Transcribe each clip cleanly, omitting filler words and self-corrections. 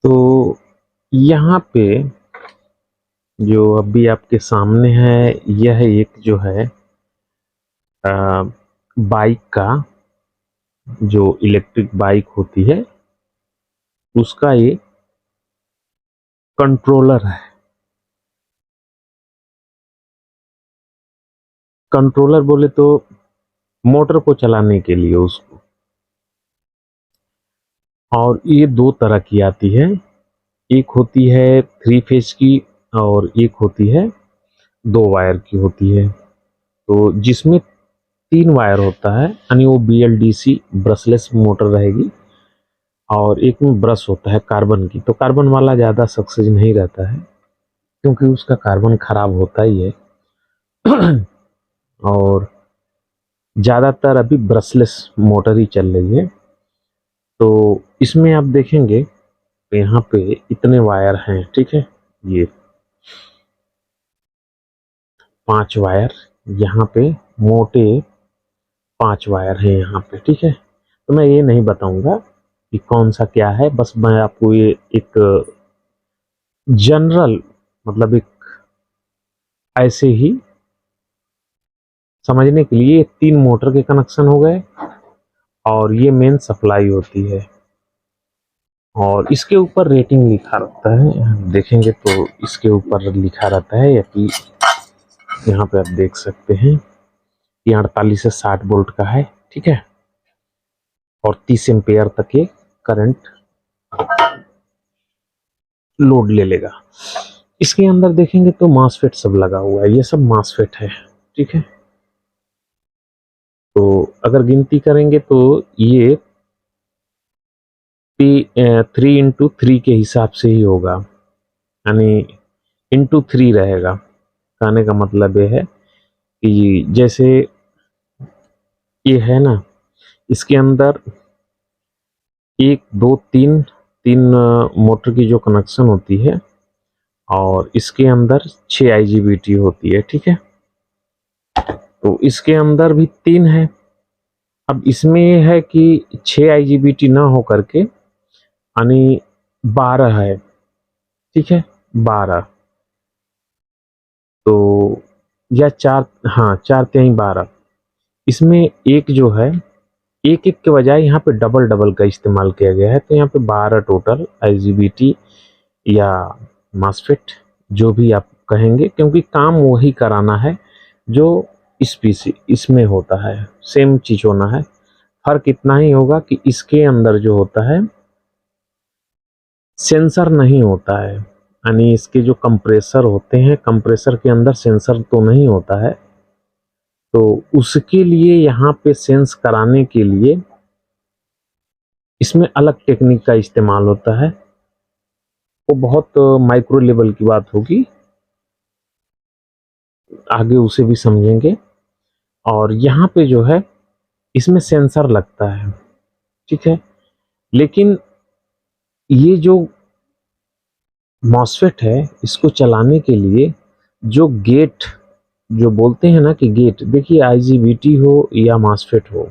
तो यहाँ पे जो अभी आपके सामने है, यह एक जो है बाइक का, जो इलेक्ट्रिक बाइक होती है उसका ये कंट्रोलर है। कंट्रोलर बोले तो मोटर को चलाने के लिए उसको। और ये दो तरह की आती है, एक होती है 3 फेज की और एक होती है 2 वायर की होती है। तो जिसमें 3 वायर होता है यानी वो BLDC ब्रशलेस मोटर रहेगी, और एक में ब्रश होता है कार्बन की। तो कार्बन वाला ज़्यादा सक्सेस नहीं रहता है क्योंकि उसका कार्बन खराब होता ही है। और ज़्यादातर अभी ब्रशलेस मोटर ही चल रही है। तो इसमें आप देखेंगे तो यहाँ पे इतने वायर हैं, ठीक है। ये 5 वायर यहाँ पे, मोटे 5 वायर हैं यहाँ पे, ठीक है। तो मैं ये नहीं बताऊंगा कि कौन सा क्या है, बस मैं आपको ये एक जनरल, मतलब एक ऐसे ही समझने के लिए 3 मोटर के कनेक्शन हो गए और ये मेन सप्लाई होती है। और इसके ऊपर रेटिंग लिखा रहता है, देखेंगे तो इसके ऊपर लिखा रहता है, या कि यहाँ पे आप देख सकते हैं कि 48 से 60 वोल्ट का है, ठीक है। और 30 एम्पेयर तक ये करंट लोड ले लेगा। इसके अंदर देखेंगे तो मॉसफेट सब लगा हुआ है, ये सब मॉसफेट है, ठीक है। तो अगर गिनती करेंगे तो ये 3x3 के हिसाब से ही होगा, यानी × 3 रहेगा। कहने का मतलब ये है कि जैसे ये है ना, इसके अंदर 1 2 3 मोटर की जो कनेक्शन होती है, और इसके अंदर 6 IGBT होती है, ठीक है। तो इसके अंदर भी 3 है। अब इसमें ये है कि 6 IGBT ना हो करके यानी 12 है, ठीक है, 12। तो या 4, हाँ 4×3 = 12। इसमें एक जो है, एक एक के बजाय यहाँ पे डबल डबल का इस्तेमाल किया गया है। तो यहाँ पे 12 टोटल IGBT या मॉसफेट जो भी आप कहेंगे, क्योंकि काम वही कराना है जो इस पीसी इसमें होता है, सेम चीज होना है। फर्क इतना ही होगा कि इसके अंदर जो होता है सेंसर नहीं होता है, यानी इसके जो कंप्रेसर होते हैं, कंप्रेसर के अंदर सेंसर तो नहीं होता है। तो उसके लिए यहाँ पे सेंस कराने के लिए इसमें अलग टेक्निक का इस्तेमाल होता है। वो बहुत माइक्रो लेवल की बात होगी, आगे उसे भी समझेंगे। और यहाँ पे जो है इसमें सेंसर लगता है, ठीक है। लेकिन ये जो मॉसफेट है, इसको चलाने के लिए जो गेट, जो बोलते हैं ना कि गेट, देखिए IGBT हो या मॉसफेट हो,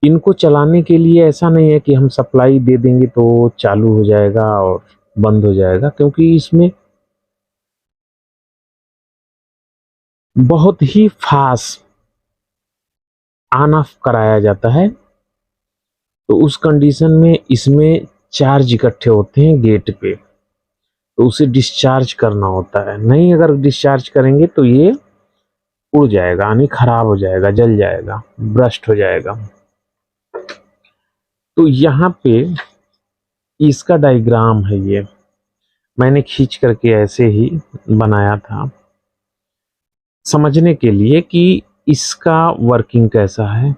इनको चलाने के लिए ऐसा नहीं है कि हम सप्लाई दे देंगे तो चालू हो जाएगा और बंद हो जाएगा, क्योंकि इसमें बहुत ही फास्ट ऑन ऑफ कराया जाता है। तो उस कंडीशन में इसमें चार्ज इकट्ठे होते हैं गेट पे, तो उसे डिस्चार्ज करना होता है। नहीं, अगर डिस्चार्ज करेंगे तो ये उड़ जाएगा, यानी खराब हो जाएगा, जल जाएगा, ब्रस्ट हो जाएगा। तो यहाँ पे इसका डायग्राम है, ये मैंने खींच करके ऐसे ही बनाया था समझने के लिए कि इसका वर्किंग कैसा है।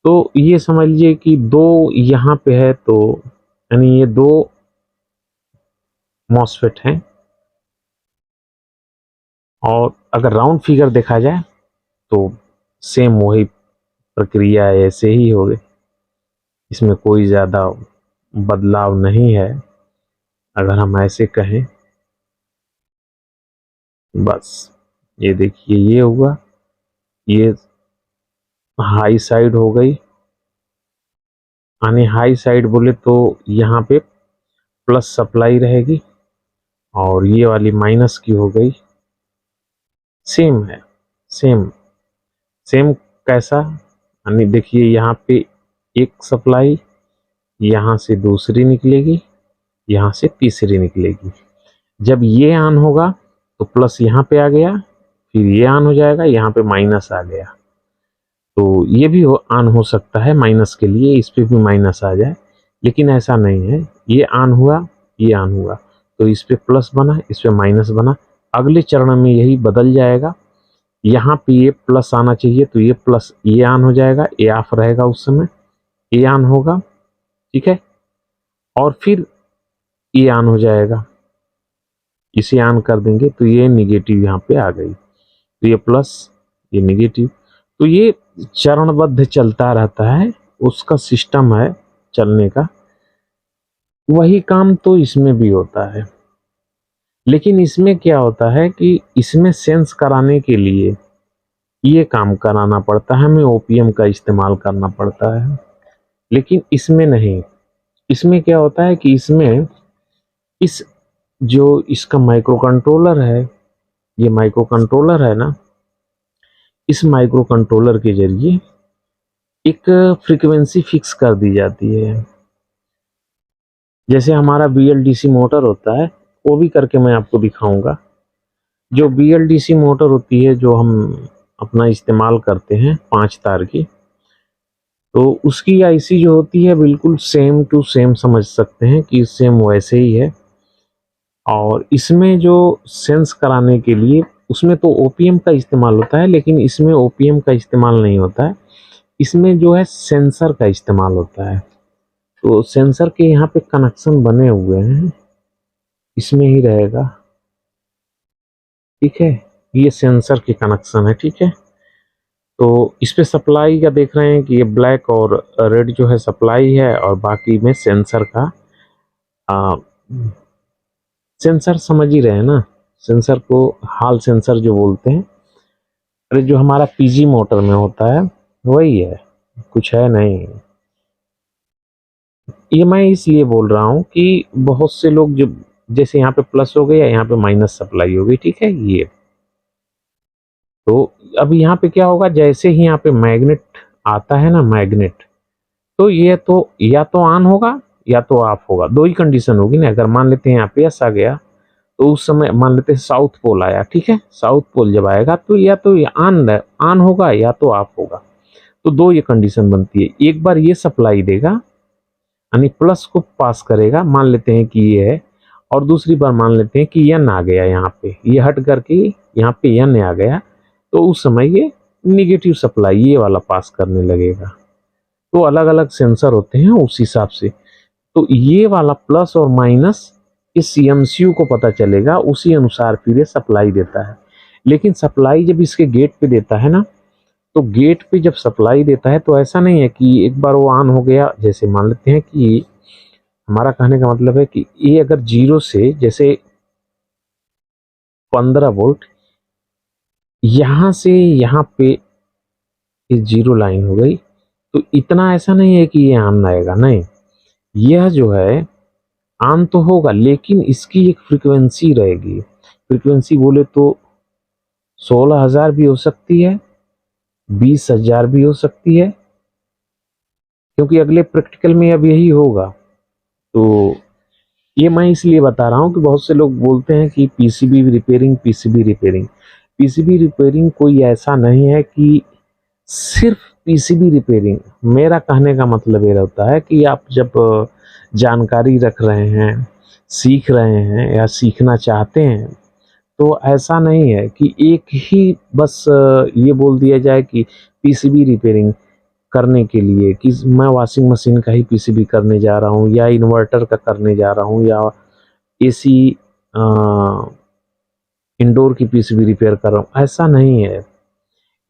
तो ये समझ लीजिए कि 2 यहाँ पे है, तो यानी ये 2 मॉसफेट हैं। और अगर राउंड फिगर देखा जाए तो सेम वही प्रक्रिया ऐसे ही होगी, इसमें कोई ज़्यादा बदलाव नहीं है अगर हम ऐसे कहें। बस ये देखिए, ये हुआ, ये हाई साइड हो गई यानी हाई साइड बोले तो यहाँ पे प्लस सप्लाई रहेगी और ये वाली माइनस की हो गई। सेम है, सेम सेम कैसा, यानी देखिए यहाँ पे एक सप्लाई, यहाँ से दूसरी निकलेगी, यहाँ से तीसरी निकलेगी। जब ये ऑन होगा तो प्लस यहाँ पे आ गया, फिर ये ऑन हो जाएगा, यहाँ पे माइनस आ गया। तो ये भी ऑन हो सकता है माइनस के लिए, इस पे भी माइनस आ जाए, लेकिन ऐसा नहीं है। ये ऑन हुआ, ये ऑन हुआ, तो इस पे प्लस बना, इस पे माइनस बना। अगले चरण में यही बदल जाएगा, यहाँ पे ये प्लस आना चाहिए, तो ये प्लस, ये ऑन हो जाएगा, ये ऑफ रहेगा उस समय, ये ऑन होगा, ठीक है, और फिर ये ऑन हो जाएगा। इसे ऑन कर देंगे तो ये निगेटिव यहाँ पे आ गई, तो ये प्लस, ये निगेटिव। तो ये चरणबद्ध चलता रहता है, उसका सिस्टम है चलने का। वही काम तो इसमें भी होता है, लेकिन इसमें क्या होता है कि इसमें सेंस कराने के लिए ये काम कराना पड़ता है, हमें ओपीएम का इस्तेमाल करना पड़ता है। लेकिन इसमें नहीं, इसमें क्या होता है कि इसमें इस जो इसका माइक्रो कंट्रोलर है, ये माइक्रो कंट्रोलर है ना, इस माइक्रो कंट्रोलर के जरिए एक फ्रीक्वेंसी फिक्स कर दी जाती है। जैसे हमारा बीएलडीसी मोटर होता है, वो भी करके मैं आपको दिखाऊंगा। जो बीएलडीसी मोटर होती है, जो हम अपना इस्तेमाल करते हैं 5 तार की, तो उसकी आईसी जो होती है बिल्कुल सेम टू सेम, समझ सकते हैं कि सेम वैसे ही है। और इसमें जो सेंस कराने के लिए, उसमें तो ओपीएम का इस्तेमाल होता है, लेकिन इसमें ओपीएम का इस्तेमाल नहीं होता है। इसमें जो है सेंसर का इस्तेमाल होता है। तो सेंसर के यहाँ पे कनेक्शन बने हुए हैं, इसमें ही रहेगा, ठीक है, ये सेंसर के कनेक्शन है, ठीक है। तो इस पे सप्लाई का देख रहे हैं कि ये ब्लैक और रेड जो है सप्लाई है, और बाकी में सेंसर का सेंसर समझ ही रहे हैं ना, सेंसर को हॉल सेंसर जो बोलते हैं। अरे जो हमारा पीजी मोटर में होता है वही है, कुछ है नहीं। ये मैं इसलिए बोल रहा हूँ कि बहुत से लोग जो, जैसे यहाँ पे प्लस हो गया, यहाँ पे माइनस सप्लाई हो गई, ठीक है। ये तो अब यहाँ पे क्या होगा, जैसे ही यहाँ पे मैग्नेट आता है ना, मैग्नेट, तो ये तो या तो ऑन होगा या तो ऑफ होगा, दो ही कंडीशन होगी ना। अगर मान लेते हैं यहाँ पे एस आ गया, तो उस समय मान लेते हैं साउथ पोल आया, ठीक है, साउथ पोल जब आएगा तो या तो ऑन होगा या तो ऑफ होगा। तो दो ये कंडीशन बनती है। एक बार ये सप्लाई देगा, यानी प्लस को पास करेगा, मान लेते हैं कि ये है, और दूसरी बार मान लेते हैं कि एन आ गया, यहाँ पे ये हट करके यहाँ पे एन आ गया, तो उस समय ये निगेटिव सप्लाई ये वाला पास करने लगेगा। तो अलग अलग सेंसर होते हैं उस हिसाब से। तो ये वाला प्लस और माइनस इस सीएमसीयू को पता चलेगा, उसी अनुसार फिर ये सप्लाई देता है। लेकिन सप्लाई जब इसके गेट पे देता है ना, तो गेट पे जब सप्लाई देता है तो ऐसा नहीं है कि एक बार वो ऑन हो गया। जैसे मान लेते हैं कि हमारा कहने का मतलब है कि ये अगर 0 से, जैसे 15 वोल्ट यहाँ से यहाँ पे ये 0 लाइन हो गई, तो इतना ऐसा नहीं है कि ये ऑन आएगा, नहीं, यह जो है ऑन तो होगा, लेकिन इसकी एक फ्रीक्वेंसी रहेगी। फ्रीक्वेंसी बोले तो 16,000 भी हो सकती है, 20,000 भी हो सकती है, क्योंकि अगले प्रैक्टिकल में अब यही होगा। तो ये मैं इसलिए बता रहा हूँ कि बहुत से लोग बोलते हैं कि PCB repairing, PCB repairing. PCB repairing कोई ऐसा नहीं है कि सिर्फ पीसीबी रिपेयरिंग। मेरा कहने का मतलब ये रहता है कि आप जब जानकारी रख रहे हैं, सीख रहे हैं या सीखना चाहते हैं, तो ऐसा नहीं है कि एक ही बस ये बोल दिया जाए कि पीसीबी रिपेयरिंग करने के लिए कि मैं वॉशिंग मशीन का ही पीसीबी करने जा रहा हूँ, या इन्वर्टर का करने जा रहा हूँ, या एसी इंडोर की पीसीबी रिपेयर कर रहा हूँ, ऐसा नहीं है।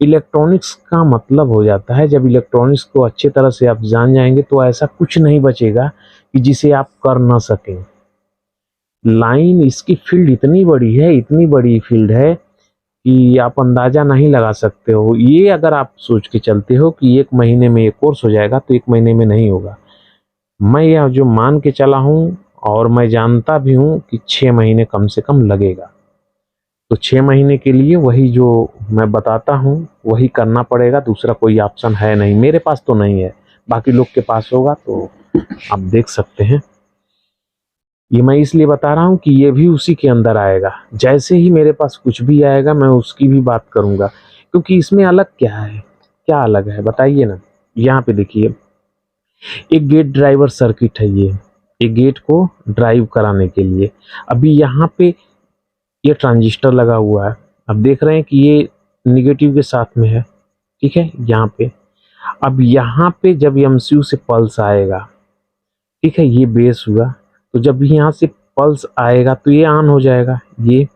इलेक्ट्रॉनिक्स का मतलब हो जाता है, जब इलेक्ट्रॉनिक्स को अच्छे तरह से आप जान जाएंगे तो ऐसा कुछ नहीं बचेगा कि जिसे आप कर ना सकें। लाइन, इसकी फील्ड इतनी बड़ी है, इतनी बड़ी फील्ड है कि आप अंदाजा नहीं लगा सकते हो। ये अगर आप सोच के चलते हो कि 1 महीने में ये कोर्स हो जाएगा, तो 1 महीने में नहीं होगा। मैं यह जो मान के चला हूँ और मैं जानता भी हूँ कि 6 महीने कम से कम लगेगा। तो 6 महीने के लिए वही जो मैं बताता हूँ वही करना पड़ेगा, दूसरा कोई ऑप्शन है नहीं। मेरे पास तो नहीं है, बाकी लोग के पास होगा तो आप देख सकते हैं। ये मैं इसलिए बता रहा हूँ कि ये भी उसी के अंदर आएगा। जैसे ही मेरे पास कुछ भी आएगा मैं उसकी भी बात करूँगा, क्योंकि इसमें अलग क्या है, क्या अलग है बताइए ना। यहाँ पे देखिए, एक गेट ड्राइवर सर्किट है ये, एक गेट को ड्राइव कराने के लिए। अभी यहाँ पे ये ट्रांजिस्टर लगा हुआ है, अब देख रहे हैं कि ये निगेटिव के साथ में है, ठीक है यहाँ पे। अब यहाँ पे जब एमसीयू से पल्स आएगा, ठीक है, ये बेस हुआ, तो जब भी यहाँ से पल्स आएगा तो ये ऑन हो जाएगा, ये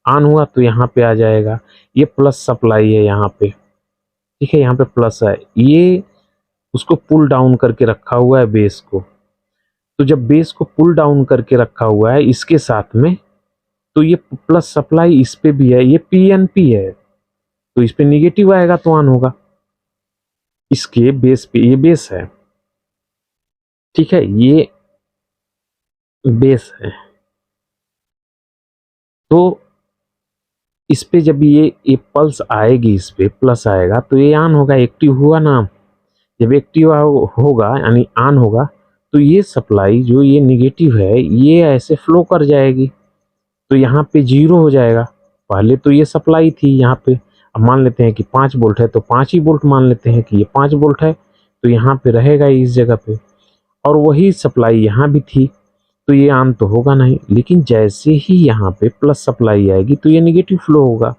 ऑन हुआ तो यहाँ पे आ जाएगा, ये प्लस सप्लाई है यहाँ पे, ठीक है, यहाँ पे प्लस है, ये उसको पुल डाउन करके रखा हुआ है बेस को। तो जब बेस को पुल डाउन करके रखा हुआ है इसके साथ में, तो ये प्लस सप्लाई इस पे भी है, ये पीएनपी है, तो इस पे निगेटिव आएगा तो ऑन होगा, इसके बेस पे, ये बेस है, ठीक है, ये बेस है। तो इस पे जब ये पल्स आएगी, इस पे प्लस आएगा तो ये ऑन होगा, एक्टिव हुआ ना। जब एक्टिव होगा यानी ऑन होगा, तो ये सप्लाई जो ये निगेटिव है ये ऐसे फ्लो कर जाएगी, तो यहाँ पे जीरो हो जाएगा। पहले तो ये सप्लाई थी यहाँ पे, अब मान लेते हैं कि 5 वोल्ट है तो 5 ही वोल्ट मान लेते हैं कि ये 5 वोल्ट है, तो यहाँ पे रहेगा इस जगह पे। और वही सप्लाई यहाँ भी थी, तो ये ऑन तो होगा नहीं, लेकिन जैसे ही यहाँ पे प्लस सप्लाई आएगी तो ये निगेटिव फ्लो होगा,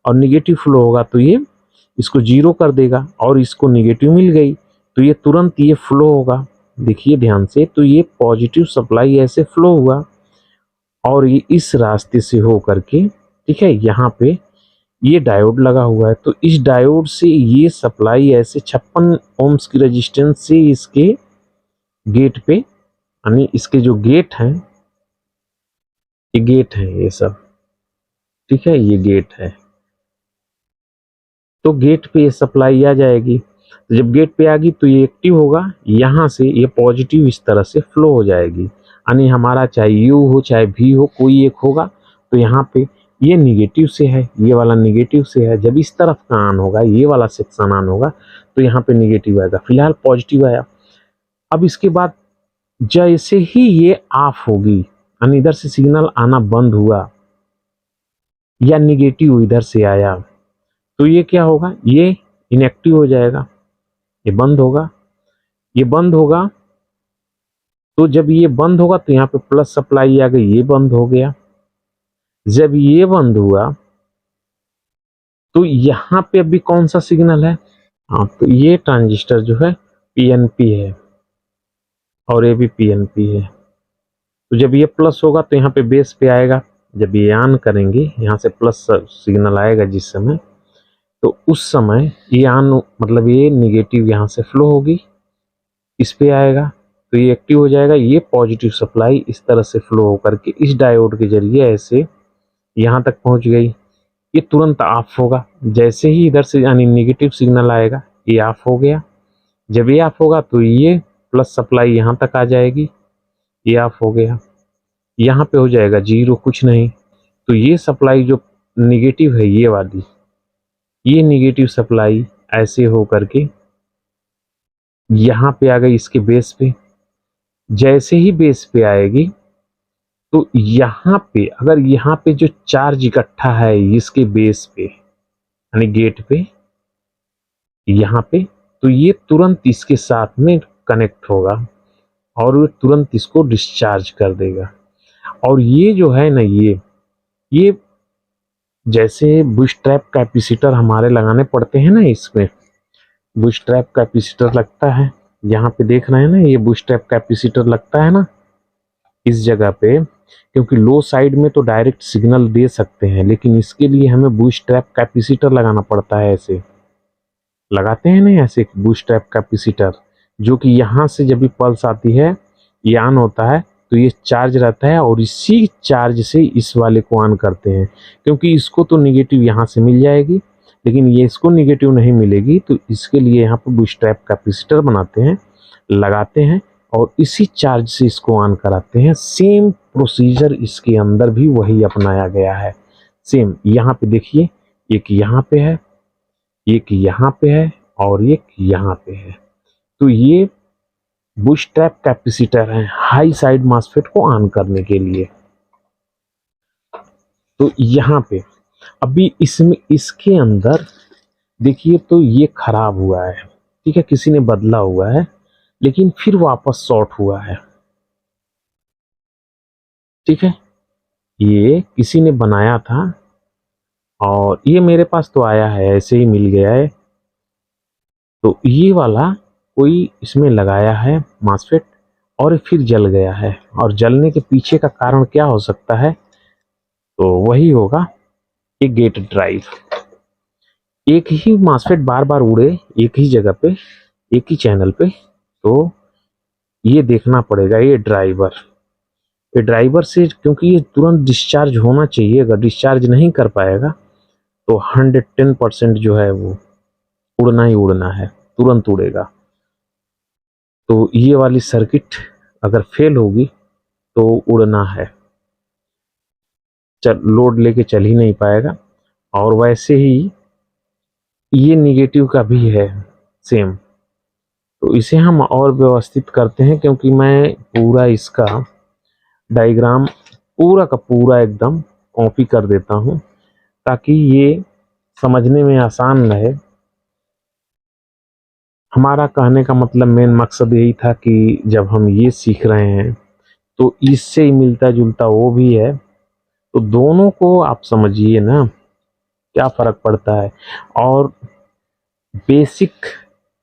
और निगेटिव फ्लो होगा तो ये इसको जीरो कर देगा, और इसको निगेटिव मिल गई तो ये तुरंत ये फ्लो होगा। देखिए ध्यान से, तो ये पॉजिटिव सप्लाई ऐसे फ्लो हुआ, और ये इस रास्ते से हो करके, ठीक है, यहाँ पे ये डायोड लगा हुआ है, तो इस डायोड से ये सप्लाई ऐसे 56 ओम्स की रेजिस्टेंस से इसके गेट पे, यानी इसके जो गेट हैं, ये गेट है ये सब, ठीक है, ये गेट है, तो गेट पे ये सप्लाई आ जाएगी। तो जब गेट पे आ गई तो ये एक्टिव होगा, यहाँ से ये पॉजिटिव इस तरह से फ्लो हो जाएगी, यानी हमारा चाहे यू हो चाहे भी हो कोई एक होगा, तो यहाँ पे ये निगेटिव से है, ये वाला निगेटिव से है, जब इस तरफ का ऑन होगा, ये वाला सेक्शन ऑन होगा, तो यहाँ पे निगेटिव आएगा, फिलहाल पॉजिटिव आया। अब इसके बाद जैसे ही ये ऑफ होगी, यानी इधर से सिग्नल आना बंद हुआ या निगेटिव इधर से आया, तो ये क्या होगा, ये इनएक्टिव हो जाएगा, ये बंद होगा, ये बंद होगा। तो जब ये बंद होगा तो यहाँ पे प्लस सप्लाई आ गई, ये बंद हो गया। जब ये बंद हुआ तो यहाँ पे अभी कौन सा सिग्नल है, हाँ, तो ये ट्रांजिस्टर जो है पीएनपी है, और ये भी पीएनपी है। तो जब ये प्लस होगा तो यहाँ पे बेस पे आएगा, जब ये ऑन करेंगे यहाँ से प्लस सिग्नल आएगा जिस समय, तो उस समय ये ऑन मतलब ये निगेटिव यहाँ से फ्लो होगी, इस पे आएगा तो ये एक्टिव हो जाएगा, ये पॉजिटिव सप्लाई इस तरह से फ्लो होकर के इस डायोड के जरिए ऐसे यहाँ तक पहुँच गई, ये तुरंत ऑफ होगा। जैसे ही इधर से यानी निगेटिव सिग्नल आएगा ये ऑफ हो गया, जब ये ऑफ होगा तो ये प्लस सप्लाई यहाँ तक आ जाएगी, ये ऑफ हो गया, यहाँ पे हो जाएगा जीरो, कुछ नहीं। तो ये सप्लाई जो निगेटिव है ये वाली, ये निगेटिव सप्लाई ऐसे हो करके यहाँ पे आ गई इसके बेस पे। जैसे ही बेस पे आएगी तो यहाँ पे अगर यहाँ पे जो चार्ज इकट्ठा है इसके बेस पे यानी गेट पे यहाँ पे, तो ये तुरंत इसके साथ में कनेक्ट होगा और वो तुरंत इसको डिस्चार्ज कर देगा। और ये जो है ना, ये जैसे बूस्ट्रैप कैपेसिटर हमारे लगाने पड़ते हैं ना, इसमें बूस्ट्रैप कैपेसिटर लगता है, यहाँ पे देख रहे हैं ना, ये बूस्ट्रैप कैपेसिटर लगता है ना इस जगह पे, क्योंकि लो साइड में तो डायरेक्ट सिग्नल दे सकते हैं, लेकिन इसके लिए हमें बूस्ट्रैप कैपेसिटर लगाना पड़ता है, ऐसे लगाते हैं ना, ऐसे बूस्ट्रैप कैपेसिटर, जो कि यहाँ से जब भी पल्स आती है ये ऑन होता है तो ये चार्ज रहता है, और इसी चार्ज से इस वाले को ऑन करते हैं, क्योंकि इसको तो निगेटिव यहाँ से मिल जाएगी लेकिन ये इसको निगेटिव नहीं मिलेगी, तो इसके लिए यहाँ पर बूस्ट्रैप कैपेसिटर बनाते हैं, लगाते हैं, और इसी चार्ज से इसको ऑन कराते हैं। सेम प्रोसीजर इसके अंदर भी वही अपनाया गया है। सेम यहाँ पे देखिए, एक यहाँ पे है, एक यहाँ पे है और एक यहाँ पे है। तो ये बूटस्ट्रैप कैपेसिटर है हाई साइड मॉसफेट को ऑन करने के लिए। तो यहाँ पे अभी इसमें इसके अंदर देखिए, तो ये खराब हुआ है, ठीक है, किसी ने बदला हुआ है, लेकिन फिर वापस शॉर्ट हुआ है, ठीक है। ये किसी ने बनाया था और ये मेरे पास तो आया है, ऐसे ही मिल गया है। तो ये वाला कोई इसमें लगाया है मॉसफेट और फिर जल गया है, और जलने के पीछे का कारण क्या हो सकता है, तो वही होगा एक गेट ड्राइव। एक ही मॉसफेट बार बार उड़े एक ही जगह पे, एक ही चैनल पे, तो ये देखना पड़ेगा। ये ड्राइवर से, क्योंकि ये तुरंत डिस्चार्ज होना चाहिए, अगर डिस्चार्ज नहीं कर पाएगा तो 110% जो है वो उड़ना ही उड़ना है, तुरंत उड़ेगा। तो ये वाली सर्किट अगर फेल होगी तो उड़ना है, लोड लेके चल ही नहीं पाएगा। और वैसे ही ये निगेटिव का भी है सेम। तो इसे हम और व्यवस्थित करते हैं, क्योंकि मैं पूरा इसका डायग्राम पूरा का पूरा एकदम कॉपी कर देता हूँ ताकि ये समझने में आसान रहे। हमारा कहने का मतलब मेन मकसद यही था कि जब हम ये सीख रहे हैं तो इससे ही मिलता जुलता वो भी है, तो दोनों को आप समझिए ना, क्या फ़र्क पड़ता है। और बेसिक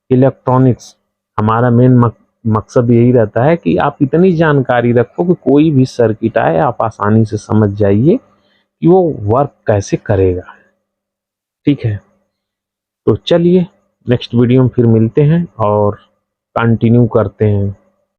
इलेक्ट्रॉनिक्स हमारा मेन मकसद यही रहता है कि आप इतनी जानकारी रखो कि कोई भी सर्किट आए आप आसानी से समझ जाइए कि वो वर्क कैसे करेगा, ठीक है। तो चलिए नेक्स्ट वीडियो में फिर मिलते हैं और कंटिन्यू करते हैं।